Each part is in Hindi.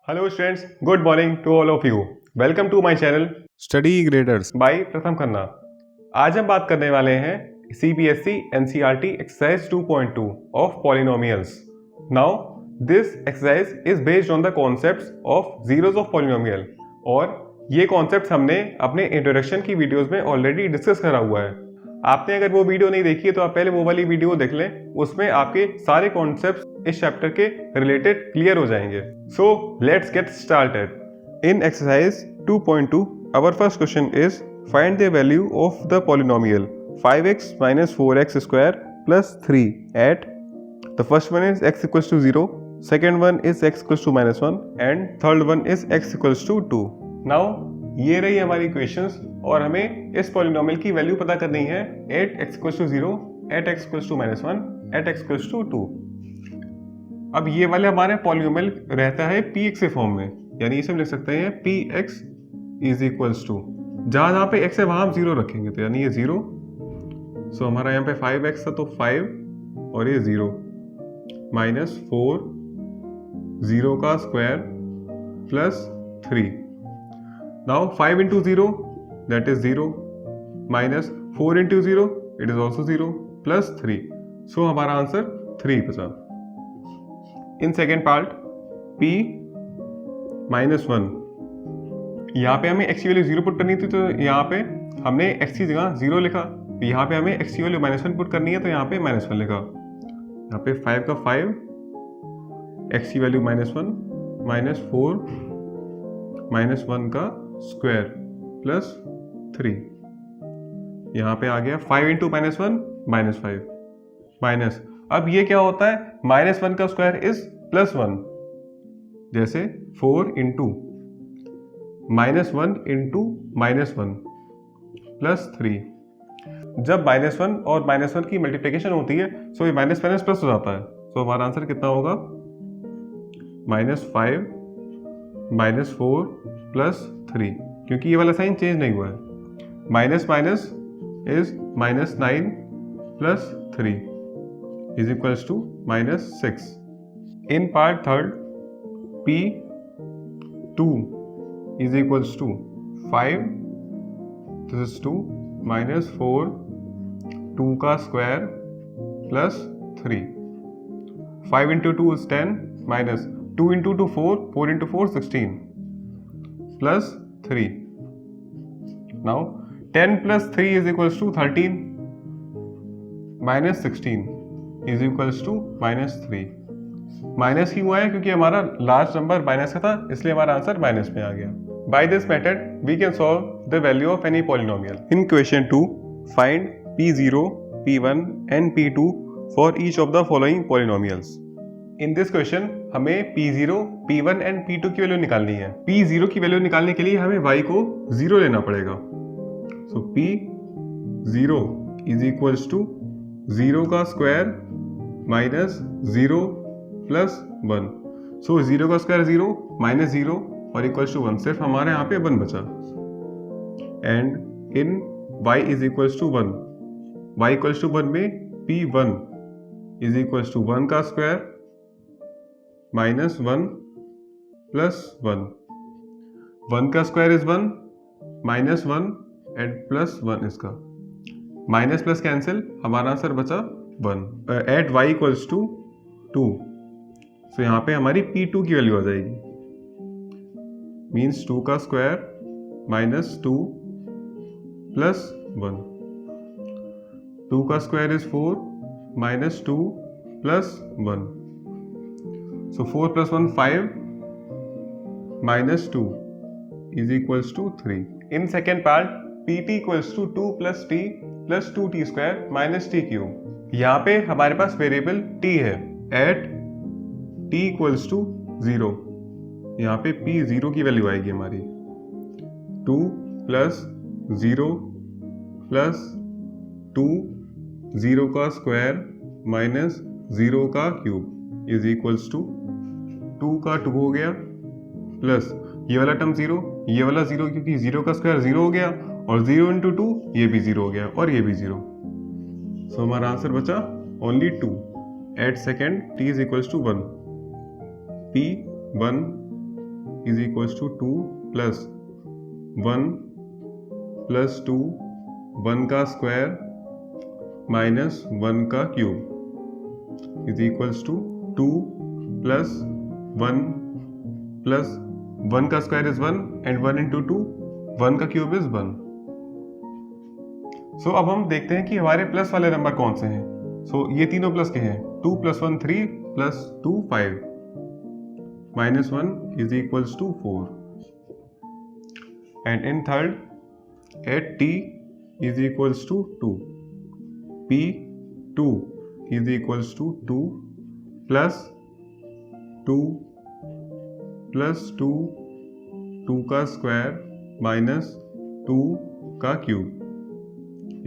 Hello students, good morning to all of you. Welcome to my channel study graders by Pratham Khanna. आज हम बात करने वाले हैं CBSE NCERT exercise 2.2 of polynomials. Now this exercise is based on the concepts of zeros of polynomial और ये कॉन्सेप्ट्स हमने अपने इंट्रोडक्शन की वीडियोस में ऑलरेडी डिस्कस करा हुआ है। आपने अगर वो वीडियो नहीं देखी है तो आप पहले वो वाली वीडियो देख लें, उसमें आपके सारे कॉन्सेप्ट्स इस चैप्टर के रिलेटेड क्लियर हो जाएंगे। So let's get started. In exercise 2.2, our first question is find the value of the polynomial 5x minus 4x square plus 3 at the first one is x equals to 0, second one is x equals to minus 1 and third one is x equals to 2. Now ये रही हमारी इक्वेशंस और हमें इस पॉलिनोमियल की वैल्यू पता करनी है at x equals to 0, at x equals to minus 1, at x equals to 2। अब ये वाले हमारे पॉलिनोमियल रहता है px के फॉर्म में, यानी इसे हम लिख सकते हैं px इज इक्वल्स टू, जहाँ पे x है वहाँ हम 0 रखेंगे तो यानी ये 0। सो हमारा यहाँ पे 5x था तो 5 और ये 0 माइनस 4 0 का square plus 3। Now 5 into 0 that is 0 minus 4 into 0 it is also 0 plus 3. So हमारा आंसर 3 बचा। In second part p minus 1, यहाँ पे हमें x की वैल्यू 0 पुट करनी थी तो यहाँ पे हमने x की जगह 0 लिखा। यहाँ पे हमें x की वैल्यू माइनस 1 पुट करनी है तो यहाँ पे माइनस 1 लिखा। यहाँ पे 5 का 5, x की वैल्यू माइनस 1 माइनस 4 माइनस 1 का स्क्वायर प्लस 3। यहाँ पे आ गया 5 इंटू माइनस 1 माइनस 5 माइनस, अब ये क्या होता है, माइनस 1 का स्क्वायर इज प्लस 1, जैसे 4 into minus 1 into minus 1 plus 3। जब माइनस 1 और माइनस 1 की मल्टीप्लिकेशन होती है सो ये माइनस माइनस प्लस हो जाता है। सो हमारा आंसर कितना होगा, माइनस 5 माइनस 4 प्लस 3, क्योंकि ये वाला साइन चेंज नहीं हुआ है। Minus minus is minus 9 plus 3 is equals to minus 6। In part third p 2 is equals to 5 this is 2 minus 4 2 का square plus 3। 5 into 2 is 10 minus 2 into 2 4, 4 into 4 16 plus 3। Now 10 plus 3 is equals to 13 minus 16 is equals to minus 3। Minus क्यों आया, क्योंकि हमारा लास्ट नंबर माइनस का था इसलिए हमारा आंसर माइनस में आ गया। By this method we can solve the value of any polynomial. In question 2, find p0, p1 and p2 for each of the following polynomials. In this question हमें p0, p1 एंड p2 की वैल्यू निकालनी है। p0 की वैल्यू निकालने के लिए हमें y को 0 लेना पड़ेगा। सो p0 इज इक्वल्स टू 0 का स्क्वायर माइनस 0 प्लस 1। सो 0 का स्क्वायर 0 माइनस 0 और इक्वल्स टू 1, सिर्फ हमारे यहाँ पे 1 बचा। And in y is equals to 1, y equals to 1 में p1 इज इक्वल्स टू 1 का स्क्वायर माइनस 1 प्लस 1। 1 का square is 1 minus 1 and plus 1 इसका, माइनस प्लस कैंसिल, हमारा आंसर बचा 1। एट y इक्वल्स टू 2, सो यहाँ पे हमारी p2 की वैल्यू आ जाएगी, मीन्स 2 का स्क्वायर माइनस 2 प्लस 1। 2 का square is 4 minus 2 plus 1। So 4 plus 1 5 minus 2 is equals to 3. In second part pt equals to 2 plus t plus 2t square minus t cube। यहाँ पे हमारे पास वेरिएबल t है। at t equals to 0, यहाँ पे p 0 की वैल्यू आएगी हमारी 2 plus 0 plus 2 0 का स्क्वायर माइनस 0 का क्यूब इज इक्वल्स टू 2 का 2 हो गया प्लस ये वाला टर्म 0, ये वाला 0, क्योंकि 0 का स्क्वायर 0 हो गया और 0 इंटू 2 ये भी 0 हो गया और ये भी 0। सो हमारा आंसर बचा only 2। At second t is equals to 1, p 1 is equals to 2 plus 1 plus 2 1 का स्क्वायर माइनस 1 का cube is equals to 2 plus 1 plus 1 का स्क्वायर इज 1 एंड 1 इंटू 2 1 का क्यूब इज 1। सो अब हम देखते हैं कि हमारे प्लस वाले नंबर कौन से हैं। सो ये तीनों प्लस के हैं। 2 plus 1 3 plus 2 5 minus 1 is equals to 4 and in third 8t is equals to 2 p2 is equals to 2 plus 2 plus 2 2 का स्क्वायर माइनस 2 का क्यूब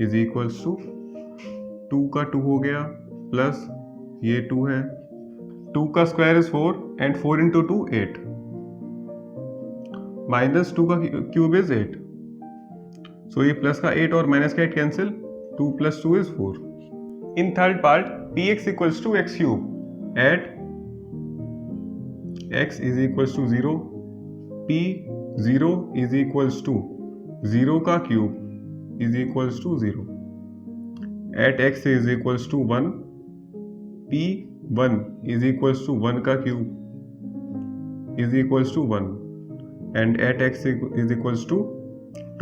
इज इक्वल्स टू 2 का 2 हो गया प्लस ये 2 है 2 का square is 4 and 4 into 2 8 minus 2 का क्यूब इज 8। सो ये प्लस का 8 और माइनस का 8 cancel 2 plus 2 is 4। In third part px equals to x cube at x is equals to 0 p0 is equals to 0 का cube is equals to 0 at x is equals to 1 p1 is equals to 1 का cube is equals to 1 and at x is equals to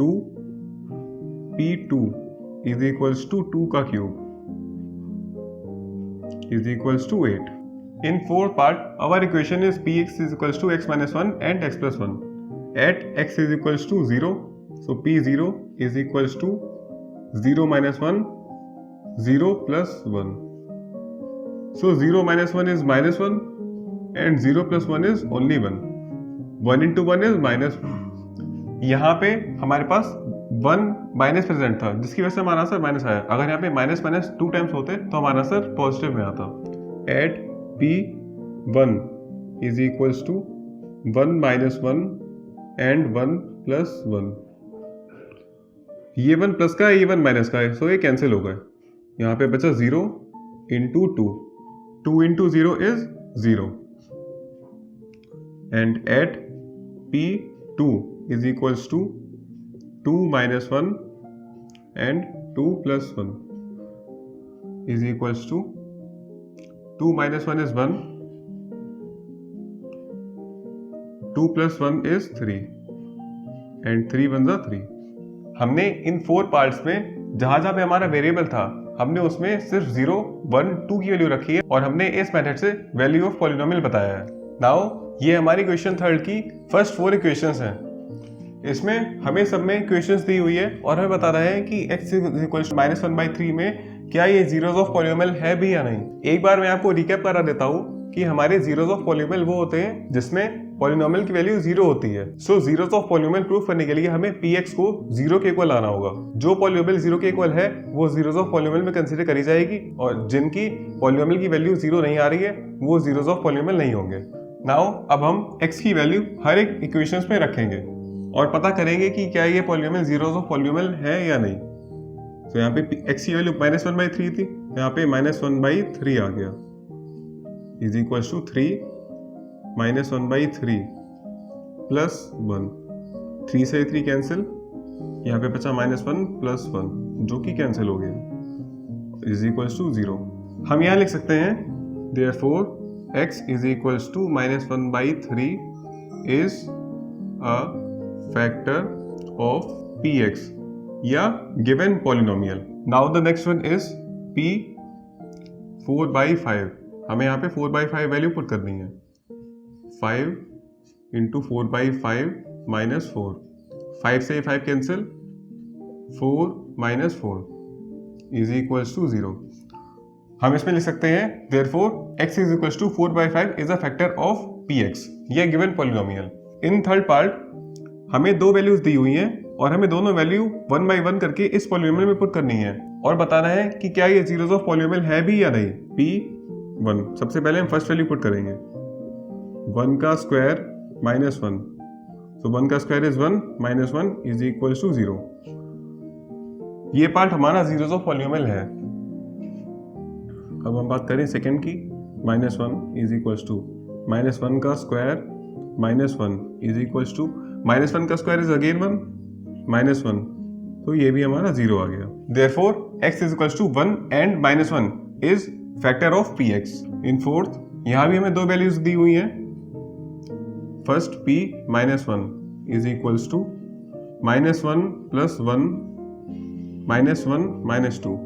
2 p2 is equals to 2 का cube is equals to 8. In fourth part, our equation is px is equals to x minus 1 and x plus 1. At x is equals to 0, so p0 is equals to 0 minus 1, 0 plus 1. So 0 minus 1 is minus 1 and 0 plus 1 is only 1. 1 into 1 is minus 1. यहाँ पे हमारे पास 1 माइनस प्रेजेंट था जिसकी वजह से हमारा आंसर माइनस आया। अगर यहाँ पे माइनस माइनस 2 टाइम्स होते तो हमारा आंसर पॉजिटिव में आता। At p1 is equals to 1 minus 1 and 1 plus 1। ये 1 प्लस का है, ये 1 माइनस का है, सो ये कैंसिल हो गए। यहाँ पे बचा 0 into 2, 2 into 0 is 0 and at p2 is equals to 2 minus 1 and 2 plus 1 is equals to 2 minus 1 is 1, 2 plus 1 is 3 and 3 1s are 3। हमने इन 4 पार्ट्स में जहां जहां पे हमारा वेरिएबल था हमने उसमें सिर्फ 0, 1, 2 की वैल्यू रखी है और हमने इस मेथड से वैल्यू ऑफ पॉलिनोमियल बताया है। नाउ ये हमारी क्वेश्चन थर्ड की फर्स्ट 4 इक्वेशंस हैं। इसमें हमें सब में इक्वेशंस दी हुई है और हमें बता रहा है कि x इक्वल्स माइनस 1/3 में क्या ये जीरोस ऑफ पॉलिनोमियल है भी या नहीं। एक बार मैं आपको रिकैप करा देता हूँ कि हमारे जीरोस ऑफ पॉलिनोमियल वो होते हैं जिसमें पॉलिनोमियल की वैल्यू 0 होती है। सो जीरोस ऑफ पॉलिनोमियल प्रूफ करने के लिए हमें px को 0 के इक्वल लाना होगा। जो पॉलिनोमियल 0 के इक्वल है वो जीरोस ऑफ पॉलिनोमियल में कंसीडर करी जाएगी और जिनकी पॉलिनोमियल की वैल्यू 0 नहीं आ रही है वो जीरोस ऑफ पॉलिनोमियल नहीं होंगे। नाउ अब हम x की वैल्यू हर एक इक्वेशंस में रखेंगे और पता करेंगे कि क्या ये पॉलिनोमियल जीरोस ऑफ पॉलिनोमियल है या नहीं। तो यहाँ पे x की वैल्यू माइनस 1/3 थी, यहाँ पे माइनस 1/3 आ गया is equal to 3 minus 1/3 plus 1, 3 से 3 कैंसिल, यहाँ पे बचा माइनस 1 प्लस 1 जो कि कैंसिल हो गया इज इक्वल टू 0। हम यहाँ लिख सकते हैं therefore x is equal to minus 1/3 is a factor of px या given polynomial। Now the next one is p 4/5। हमें यहाँ पे 4/5 वैल्यू पुट करनी है। 5 इंटू 4/5 माइनस 4, 5 से 5 cancel, 4 minus 4 is equals to 0। हम इसमें लिख सकते हैं therefore x is equals to 4/5 is a factor of px या given polynomial। इन थर्ड पार्ट हमें 2 वैल्यूज दी हुई हैं और हमें दोनों वैल्यू 1 by 1 करके इस पॉलिनोमियल में पुट करनी है और बताना है कि क्या ये जीरोस ऑफ पॉलिनोमियल है भी या नहीं। p1 सबसे पहले हम फर्स्ट वैल्यू पुट करेंगे 1 का स्क्वायर माइनस 1, सो 1 का square is 1 minus 1 is equal to 0। ये पार्ट हमारा जीरोस ऑफ पॉलिनोमियल है। अब हम बात करें सेकेंड की, minus 1 is equal to minus 1 का स्क्वायर -1 इज इक्वल्स टू -1 का स्क्वायर इज अगेन 1 -1, तो ये भी हमारा 0 आ गया। Therefore, x is equals to 1 and -1 is factor of px. In fourth, यहाँ भी हमें दो वैल्यूज दी हुई हैं। First p -1 is equals to -1 + 1 -1 -2।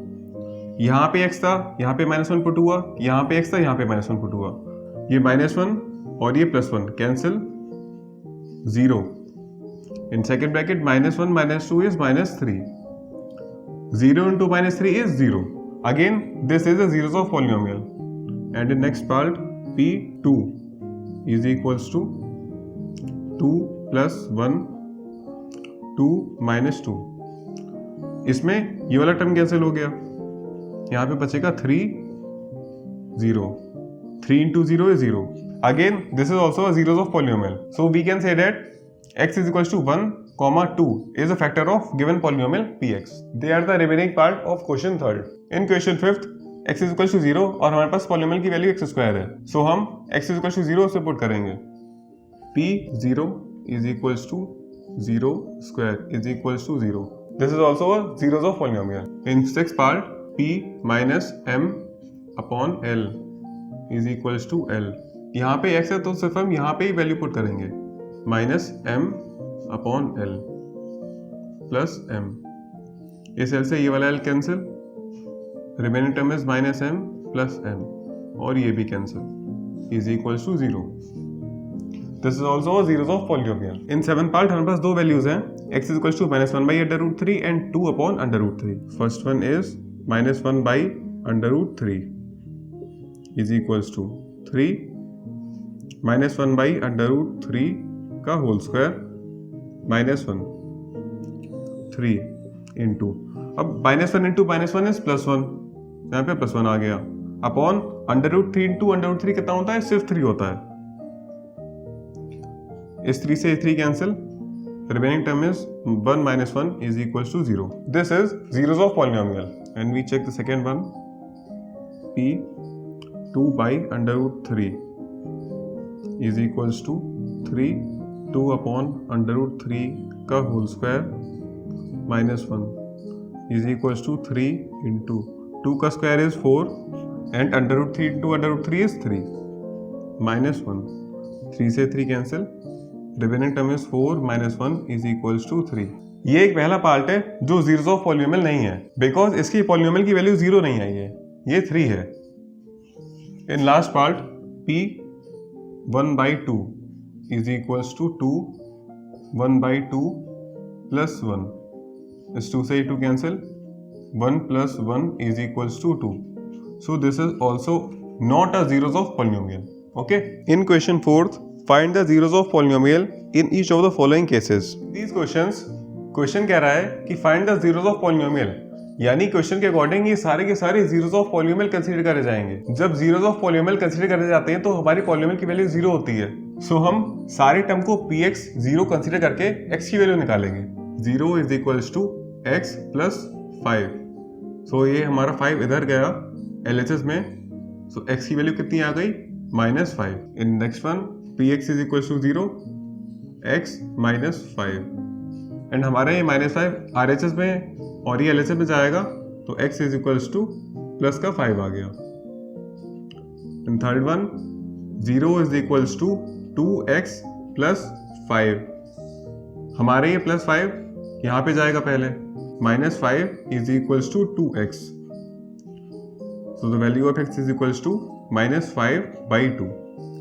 यहाँ पे x था, यहाँ पे -1 पुट हुआ, यहाँ पे x था, यहाँ पे -1 पुट हुआ। ये -1 और ये +1 cancel, 0। In second bracket, -1 -2 is -3. 0 into -3 is 0. Again, this is a zeros of polynomial. And in next part, P2 is equals to 2 plus 1, 2 minus 2. इसमें ये वाला टर्म कैंसिल हो गया, यहाँ पे बचेगा 3, 0. 3 into 0 is 0. Again, this is also a zeros of polynomial. So we can say that x is equals to 1, 2 is a factor of given polynomial px. They are the remaining part of question third. In question fifth, x is equals to 0 और हमारे पास polynomial की वैल्यू x स्क्वायर है, so हम x is equals to 0 से पुट करेंगे। p0 is equals to 0 square is equals to 0. This is also a zeros of polynomial. In sixth part, p minus m upon l is equals to l. यहाँ पे x है तो सिर्फ हम यहाँ पे ही वैल्यू पुट करेंगे, minus m upon l plus m। इस l से ये वाला l cancel, remaining term is -m plus m, और ये भी cancel, is equals to 0। This is also zeros of polynomial. In seven part हमारे पास दो वैल्यूज हैं, x is equals to -1/√3 and 2 upon √3। First one is -1/√3 is equals to 3 -1/√3 का होल स्क्वायर -1 3 इंटू, अब -1 इंटू -1 इज +1, यहाँ पे +1 आ गया, अपॉन √3 इंटू √3 कितना होता है, सिर्फ 3 होता है। इस 3 से 3 cancel, remaining term is 1 - 1 is equal to 0। This is zeros of polynomial and we check the second one, p 2/√3 is equals to 3 2 upon √3 का whole square -1 is equals to 3 into 2 का square is 4 and √3 into √3 is 3 -1, 3 से 3 cancel, remaining term is 4 - 1 is equals to 3। ये एक पहला पार्ट है जो zeros of polynomial नहीं है, बिकॉज इसकी polynomial की वैल्यू 0 नहीं आई है, ये 3 है। In last part p 1/2 is equals to 2 1/2 plus 1, इस 2 से 2 cancel, 1 plus 1 is equals to 2. So this is also not a zeros of polynomial. Okay. In question 4th, find the zeros of polynomial in each of the following cases. These questions, question कह रहा है कि find the zeros of polynomial, यानी क्वेश्चन के अकॉर्डिंग ये सारे के सारे zeros of polynomial कंसीडर करे जाएंगे। जब zeros of polynomial कंसीडर करे जाते हैं तो हमारी polynomial की वैल्यू 0 होती है, सो हम सारे टर्म को px 0 कंसीडर करके x की वैल्यू निकालेंगे। 0 is equals to x plus 5, सो ये हमारा 5 इधर गया LHS में, सो x की वैल्यू कितनी आ गई, -5। In next one px is equals to 0 x minus 5, and हमारा ये -5 RHS में और ये LHS में जाएगा तो x is equals to plus का 5 आ गया। And third one 0 is equals to 2x plus 5, हमारे ये +5 यहाँ पे जाएगा पहले, -5 is equals to 2x, so the value of x is equals to -5/2।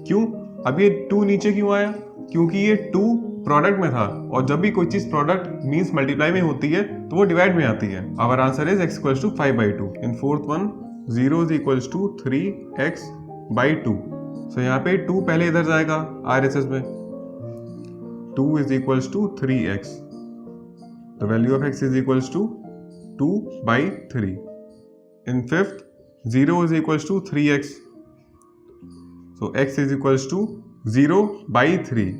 क्यों, अब ये 2 नीचे क्यों आया, क्योंकि ये 2 प्रोडक्ट में था, और जब भी कोई चीज प्रोडक्ट मींस मल्टीप्लाई में होती है तो वो डिवाइड में आती है। Our answer is x equals to 5/2। In fourth one 0 is equals to 3x/2, so यहाँ पे 2 पहले इधर जाएगा RHS में, 2 is equals to 3x, the value of x is equals to 2/3। In fifth 0 is equals to 3x, so x is equals to 0/3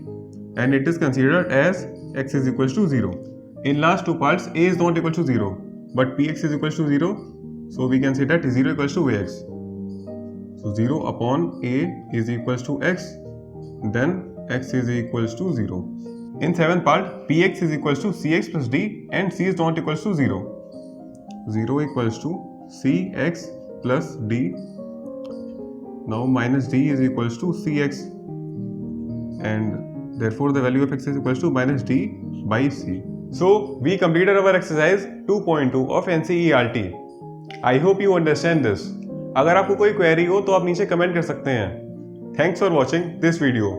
and it is considered as x is equals to 0. In last two parts a is not equal to 0 but px is equals to 0, so we can say that 0 equals to ax. So 0 upon a is equals to x, then x is equals to 0. In seventh part, px is equals to cx plus d and c is not equals to 0. 0 equals to cx plus d. Now minus d is equals to cx and therefore the value of x is equals to minus d by c. So we completed our exercise 2.2 of NCERT. I hope you understand this. अगर आपको कोई क्वेरी हो तो आप नीचे कमेंट कर सकते हैं. Thanks for watching this video.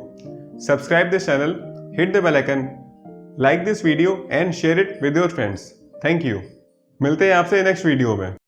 Subscribe this channel, hit the bell icon, like this video and share it with your friends. Thank you. मिलते हैं आपसे नेक्स्ट वीडियो में.